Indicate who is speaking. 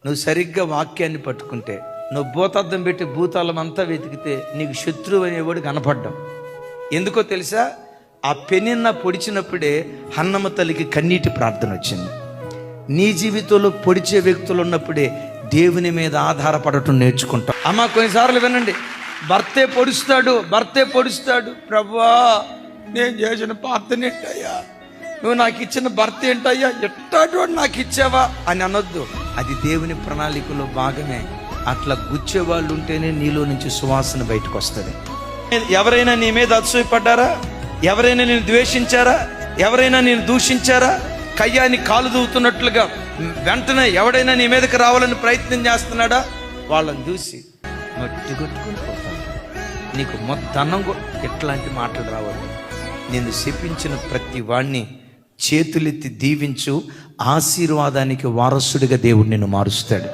Speaker 1: నువ్వు సరిగ్గా వాక్యాన్ని పట్టుకుంటే, నువ్వు భూతద్దం పెట్టి భూతాలం అంతా వెతికితే నీకు శత్రువు అనేవాడు కనపడ్డాం. ఎందుకో తెలుసా? ఆ పెనిన్న పొడిచినప్పుడే హన్నమ్మ తల్లికి కన్నీటి ప్రార్థన వచ్చింది. నీ జీవితంలో పొడిచే వ్యక్తులు ఉన్నప్పుడే దేవుని మీద ఆధారపడటం నేర్చుకుంటాం. అమ్మ, కొన్నిసార్లు వినండి, భర్తే పొడుస్తాడు. ప్రభువా, నేను చేసిన ప్రార్థన ఏంటయ్యా, నువ్వు నాకు ఇచ్చిన భర్త ఏంటయ్యా, ఎట్టాడు నాకు ఇచ్చావా అని అనొద్దు. అది దేవుని ప్రణాళికలో భాగమే. అట్లా గుచ్చేవాళ్ళు ఉంటేనే నీలో నుంచి సువాసన బయటకు వస్తుంది. ఎవరైనా నీ మీద అసూయపడ్డారా? ఎవరైనా నేను ద్వేషించారా? ఎవరైనా నేను దూషించారా? కయ్యాన్ని కాలు దూవుతున్నట్లుగా వెంటనే ఎవడైనా నీ మీదకి రావాలని ప్రయత్నం చేస్తున్నాడా? వాళ్ళని చూసి మట్టి కొట్టుకుని పోతాను. నీకు మొత్తం ఎట్లాంటి మాటలు రావాలి. నేను శపించిన ప్రతి వాణ్ణి చేతులెత్తి దీవించు. ఆశీర్వాదానికి వారసుడిగా దేవుడు నిన్ను మారుస్తాడు.